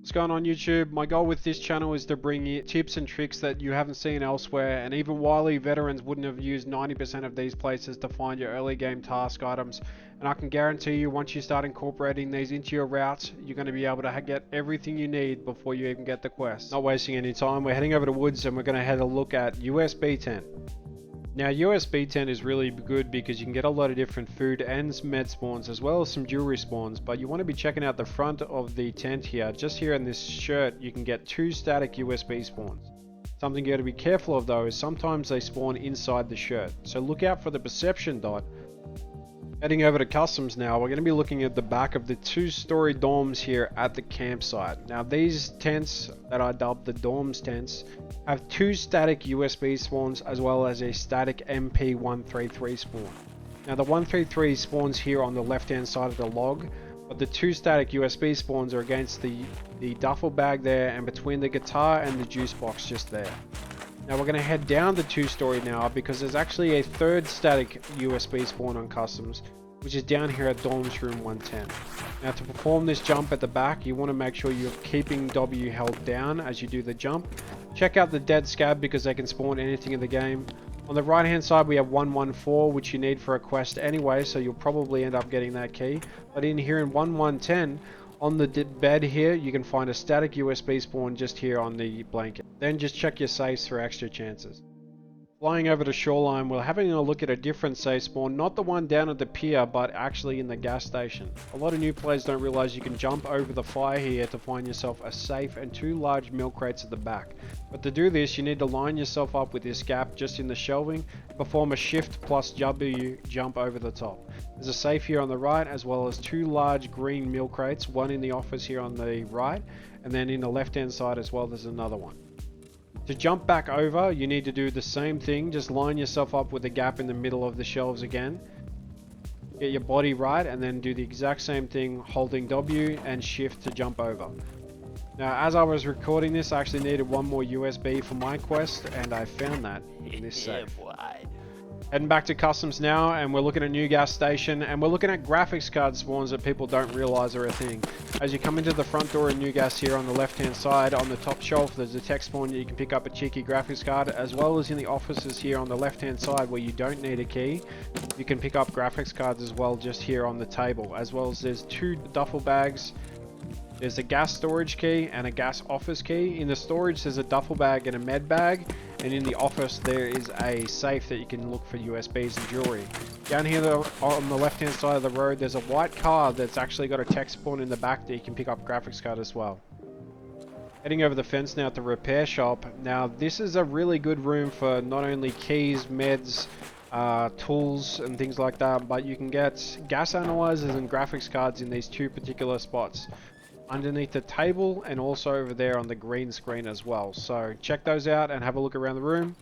What's going on YouTube? My goal with this channel is to bring you tips and tricks that you haven't seen elsewhere, and even wily veterans wouldn't have used 90% of these places to find your early game task items. And I can guarantee you, once you start incorporating these into your routes, you're going to be able to get everything you need before you even get the quest. Not wasting any time, we're heading over to Woods and we're going to have a look at USB tent. Now USB tent is really good because you can get a lot of different food and med spawns as well as some jewelry spawns, but you want to be checking out the front of the tent here. Just here in this shirt you can get 2 static USB spawns. Something you got to be careful of though is sometimes they spawn inside the shirt, so look out for the perception dot. Heading over to customs now, we're going to be looking at the back of the 2-story dorms here at the campsite. Now these tents that I dubbed the dorms tents have 2 static USB spawns as well as a static MP133 spawn. Now the 133 spawns here on the left hand side of the log, but the 2 static USB spawns are against the duffel bag there and between the guitar and the juice box just there. Now we're going to head down the 2-story now because there's actually a 3rd static USB spawn on customs, which is down here at dorms room 110. Now to perform this jump at the back, you want to make sure you're keeping W held down as you do the jump. Check out the dead scab because they can spawn anything in the game. On the right hand side we have 114, which you need for a quest anyway, so you'll probably end up getting that key. But in here in 1110, on the bed here, you can find a static USB spawn just here on the blanket. Then just check your safes for extra chances. Flying over to Shoreline, we're having a look at a different safe spawn, not the one down at the pier, but actually in the gas station. A lot of new players don't realize you can jump over the fire here to find yourself a safe and 2 large milk crates at the back. But to do this, you need to line yourself up with this gap just in the shelving, perform a shift plus W jump over the top. There's a safe here on the right, as well as 2 large green milk crates, one in the office here on the right, and then in the left hand side as well there's another one. To jump back over, you need to do the same thing, just line yourself up with a gap in the middle of the shelves again. Get your body right and then do the exact same thing, holding W and shift to jump over. Now as I was recording this, I actually needed one more USB for my quest and I found that in this safe. Heading back to customs now and we're looking at new gas station and we're looking at graphics card spawns that people don't realize are a thing. As you come into the front door of new gas here on the left hand side, on the top shelf there's a tech spawn that you can pick up a cheeky graphics card, as well as in the offices here on the left hand side where you don't need a key. You can pick up graphics cards as well just here on the table, as well as there's 2 duffel bags. There's a gas storage key and a gas office key. In the storage there's a duffel bag and a med bag, and in the office there is a safe that you can look for USBs and jewelry. Down here on the left hand side of the road there's a white car that's actually got a tech spawn in the back that you can pick up graphics card as well. Heading over the fence now at the repair shop. Now this is a really good room for not only keys, meds, tools and things like that, but you can get gas analyzers and graphics cards in these 2 particular spots. Underneath the table and also over there on the green screen as well. So check those out and have a look around the room.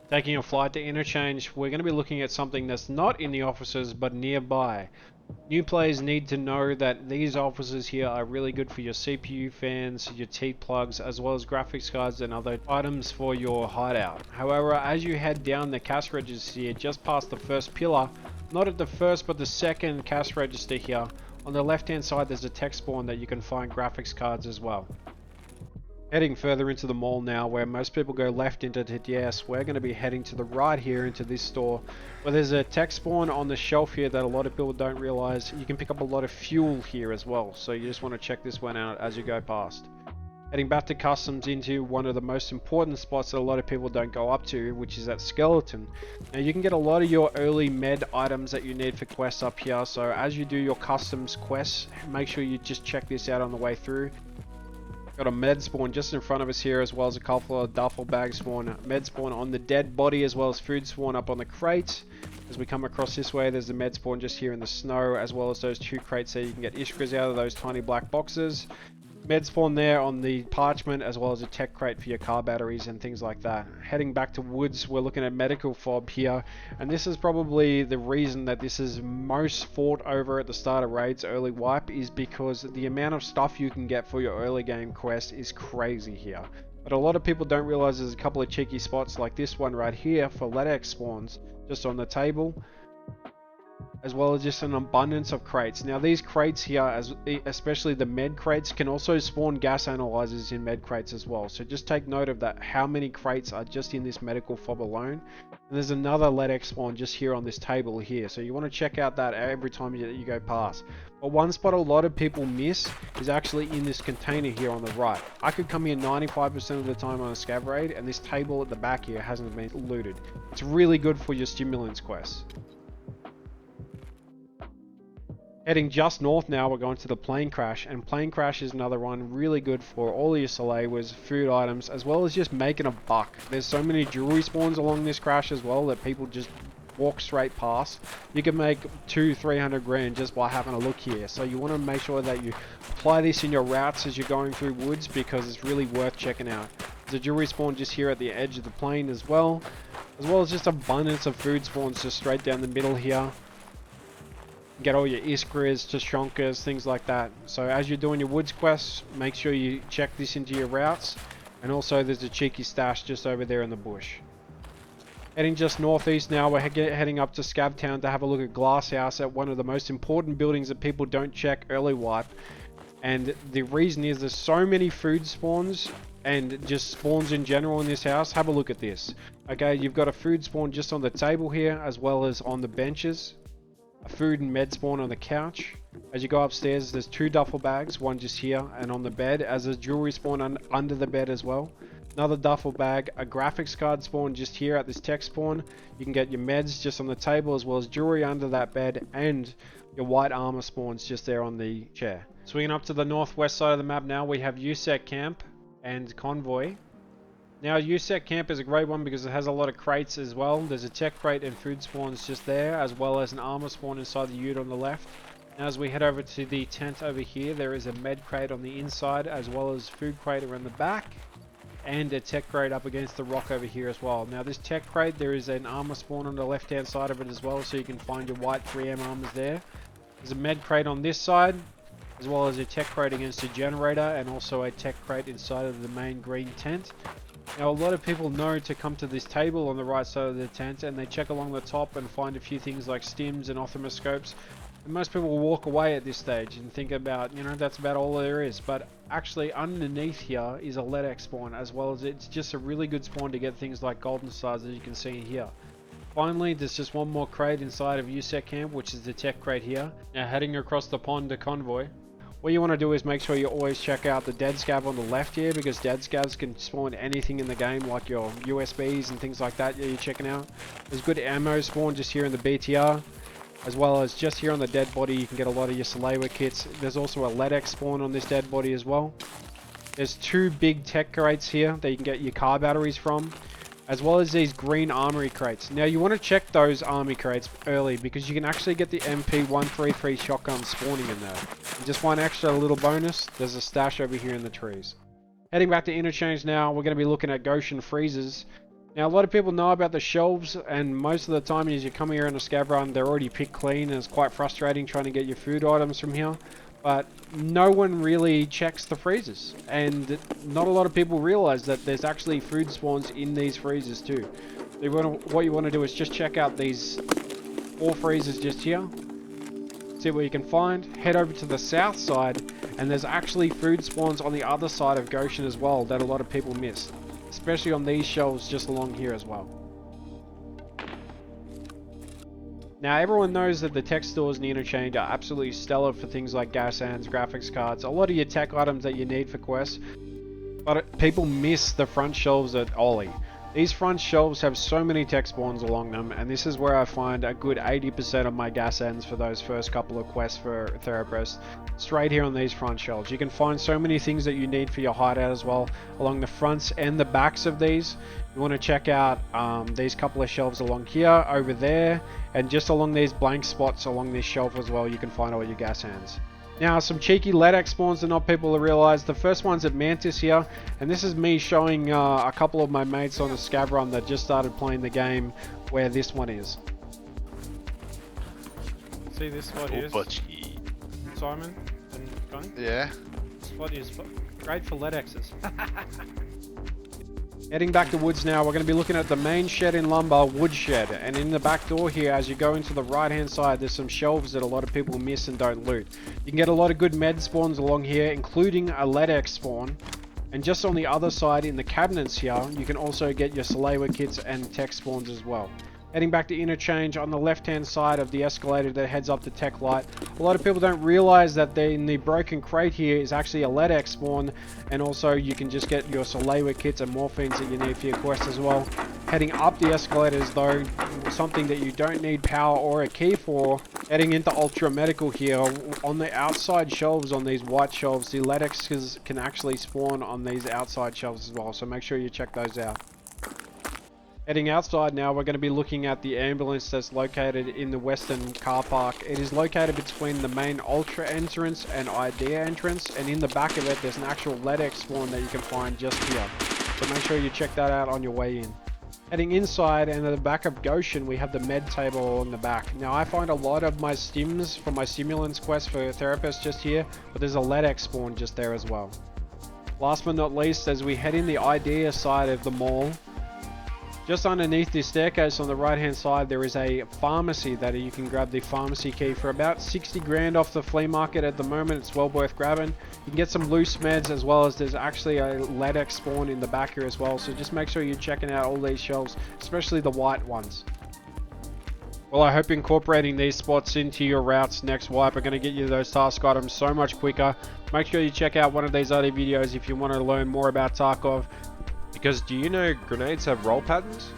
Taking a flight to interchange, we're going to be looking at something that's not in the offices but nearby. New players need to know that these offices here are really good for your CPU fans, your teeth plugs, as well as graphics cards and other items for your hideout. However, as you head down the cash register here, just past the first pillar, not at the first but the second cash register here, on the left hand side there's a tech spawn that you can find graphics cards as well. Heading further into the mall now, where most people go left into TTS, we're going to be heading to the right here into this store where there's a tech spawn on the shelf here that a lot of people don't realize. You can pick up a lot of fuel here as well, so you just want to check this one out as you go past. Heading back to customs into one of the most important spots that a lot of people don't go up to, which is that skeleton. Now you can get a lot of your early med items that you need for quests up here, so as you do your customs quests, make sure you just check this out on the way through. Got a med spawn just in front of us here, as well as a couple of duffel bag spawn, med spawn on the dead body, as well as food spawn up on the crate. As we come across this way, there's a med spawn just here in the snow, as well as those 2 crates there you can get ishkas out of those tiny black boxes. Med spawn there on the parchment, as well as a tech crate for your car batteries and things like that. Heading back to Woods, we're looking at medical fob here, and this is probably the reason that this is most fought over at the start of raids early wipe, is because the amount of stuff you can get for your early game quest is crazy here. But a lot of people don't realize there's a couple of cheeky spots like this one right here for Ledx spawns just on the table. as well as just an abundance of crates. Now these crates here, especially the med crates, can also spawn gas analyzers in med crates as well. So just take note of that, how many crates are just in this medical fob alone. And there's another Ledx spawn just here on this table here. So you want to check out that every time you go past. But one spot a lot of people miss is actually in this container here on the right. I could come here 95% of the time on a scav raid, and this table at the back here hasn't been looted. It's really good for your stimulants quests. Heading just north now, we're going to the plane crash, and plane crash is another one really good for all your Salewas, food items, as well as just making a buck. There's so many jewelry spawns along this crash as well that people just walk straight past. You can make 200-300 grand just by having a look here. So you want to make sure that you apply this in your routes as you're going through woods, because it's really worth checking out. There's a jewelry spawn just here at the edge of the plane as well as just abundance of food spawns just straight down the middle here. Get all your iskras, Tashonkas, things like that. So as you're doing your woods quests, make sure you check this into your routes. And also there's a cheeky stash just over there in the bush. Heading just northeast now, we're heading up to Scabtown to have a look at Glasshouse, at one of the most important buildings that people don't check early wipe. And the reason is there's so many food spawns and just spawns in general in this house. Have a look at this. Okay, you've got a food spawn just on the table here, as well as on the benches. A food and med spawn on the couch. As you go upstairs, there's 2 duffel bags, one just here and on the bed, as a jewelry spawn under the bed as well. Another duffel bag, a graphics card spawn just here at this tech spawn. You can get your meds just on the table, as well as jewelry under that bed, and your white armor spawns just there on the chair. Swinging up to the northwest side of the map now, we have USEC camp and convoy. Now USEC camp is a great one because it has a lot of crates as well. There's a tech crate and food spawns just there, as well as an armor spawn inside the ute on the left. Now as we head over to the tent over here, there is a med crate on the inside, as well as food crate around the back, and a tech crate up against the rock over here as well. Now this tech crate, there is an armor spawn on the left hand side of it as well, so you can find your white 3M armors there. There's a med crate on this side, as well as a tech crate against a generator, and also a tech crate inside of the main green tent. Now a lot of people know to come to this table on the right side of the tent, and they check along the top and find a few things like stims and ophthalmoscopes. And most people will walk away at this stage and think about, you know, that's about all there is. But actually underneath here is a Ledx spawn, as well as it's just a really good spawn to get things like golden stars, as you can see here. Finally, there's just one more crate inside of USEC camp, which is the tech crate here. Now heading across the pond to convoy. What you want to do is make sure you always check out the dead scav on the left here, because dead scavs can spawn anything in the game, like your USBs and things like that you're checking out. There's good ammo spawn just here in the BTR, as well as just here on the dead body you can get a lot of your Selewa kits. There's also a Ledx spawn on this dead body as well. There's 2 big tech crates here that you can get your car batteries from, as well as these green armory crates. Now you want to check those army crates early, because you can actually get the MP133 shotgun spawning in there. And just one extra little bonus, there's a stash over here in the trees. Heading back to interchange now, we're going to be looking at Goshan freezers. Now a lot of people know about the shelves, and most of the time as you come here in a scav run, they're already picked clean, and it's quite frustrating trying to get your food items from here. But no one really checks the freezers, and not a lot of people realize that there's actually food spawns in these freezers too. What you want to do is just check out these 4 freezers just here, see what you can find. Head over to the south side, and there's actually food spawns on the other side of Goshan as well that a lot of people miss, especially on these shelves just along here as well. Now everyone knows that the tech stores and the interchange are absolutely stellar for things like gas ans, graphics cards, a lot of your tech items that you need for quests, but people miss the front shelves at Ollie. These front shelves have so many tech spawns along them, and this is where I find a good 80% of my gas ends for those first couple of quests for Therapists, straight here on these front shelves. You can find so many things that you need for your hideout as well, along the fronts and the backs of these. You want to check out these couple of shelves along here, over there, and just along these blank spots along this shelf as well, you can find all your gas hands. Now some cheeky Ledx spawns that not people realize. The first one's at Mantis here, and this is me showing a couple of my mates on a scav run that just started playing the game where this one is. See this spot here, Simon and Connie? Yeah. This spot is great for Ledx's. Heading back to woods now, we're going to be looking at the main shed in lumber, wood shed. And in the back door here, as you go into the right hand side, there's some shelves that a lot of people miss and don't loot. You can get a lot of good med spawns along here, including a Ledx spawn. And just on the other side in the cabinets here, you can also get your Selewa kits and tech spawns as well. Heading back to interchange on the left hand side of the escalator that heads up to tech light. A lot of people don't realize that in the broken crate here is actually a Ledx spawn, and also you can just get your Salewa kits and morphines that you need for your quest as well. Heading up the escalators though, something that you don't need power or a key for. Heading into ultra medical here, on the outside shelves on these white shelves, the Ledx can actually spawn on these outside shelves as well, so make sure you check those out. Heading outside now, we're going to be looking at the ambulance that's located in the western car park. It is located between the main Ultra entrance and Idea entrance, and in the back of it there's an actual Ledx spawn that you can find just here. So make sure you check that out on your way in. Heading inside, and at the back of Goshan, we have the med table on the back. Now I find a lot of my stims from my stimulants quest for therapists just here, but there's a Ledx spawn just there as well. Last but not least, as we head in the Idea side of the mall, just underneath this staircase on the right hand side, there is a pharmacy that you can grab the pharmacy key for about 60 grand off the flea market at the moment. It's well worth grabbing. You can get some loose meds, as well as there's actually a Ledx spawn in the back here as well. So just make sure you're checking out all these shelves, especially the white ones. Well, I hope incorporating these spots into your routes next wipe are going to get you those task items so much quicker. Make sure you check out one of these other videos if you want to learn more about Tarkov. Because do you know grenades have roll patterns?